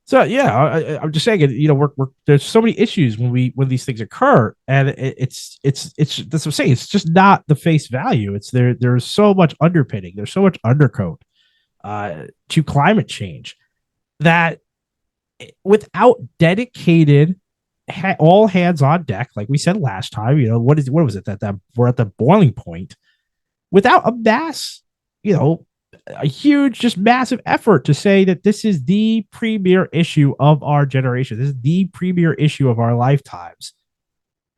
So yeah, I'm just saying, we're there's so many issues when these things occur, and it's that's what I'm saying. It's just not the face value. It's there's so much underpinning. There's so much undercoat to climate change that without dedicated all hands on deck, like we said last time, what was it that we're at the boiling point without a mass, a huge, just massive effort to say that this is the premier issue of our generation. This is the premier issue of our lifetimes.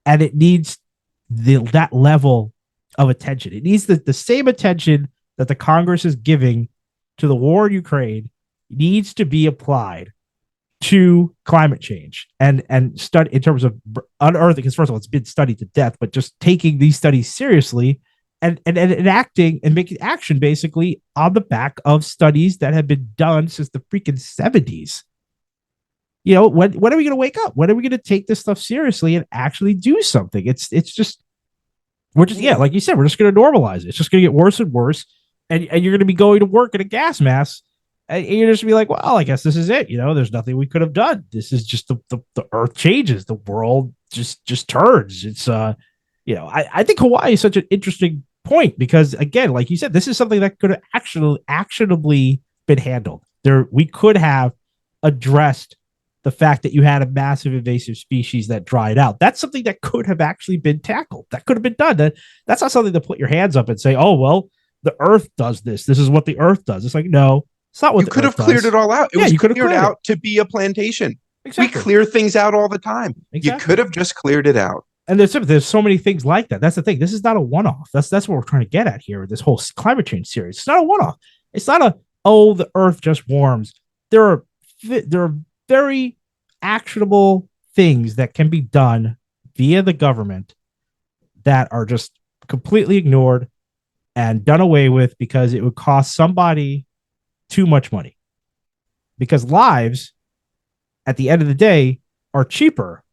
And it needs that level of attention. It needs the same attention that the Congress is giving to the war in Ukraine needs to be applied to climate change and study in terms of unearthing, because first of all, it's been studied to death, but just taking these studies seriously and enacting and making action basically on the back of studies that have been done since the freaking 70s. When are we going to wake up? When are we going to take this stuff seriously and actually do something? It's just we're just like you said, we're just going to normalize it. It's just going to get worse and worse, and you're going to be going to work in a gas mask, and you're just going to be like, well, I guess this is it. There's nothing we could have done. This is just the earth changes, the world just turns. It's I think Hawaii is such an interesting point because, again, like you said, this is something that could have actually actionably been handled. We could have addressed the fact that you had a massive invasive species that dried out. That's something that could have actually been tackled. That could have been done. That's not something to put your hands up and say, oh, well, the earth does this. This is what the earth does. It's like, no, it's not what you could have cleared it all out. It was cleared out to be a plantation. Exactly. We clear things out all the time. Exactly. You could have just cleared it out. And there's so many things like that. That's the thing. This is not a one-off. That's what we're trying to get at here with this whole climate change series. It's not a one-off. It's not the earth just warms. There are very actionable things that can be done via the government that are just completely ignored and done away with because it would cost somebody too much money. Because lives, at the end of the day, are cheaper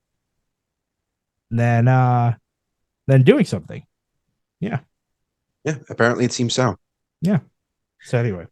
than doing something. Yeah. Yeah, apparently it seems so. Yeah. So anyway,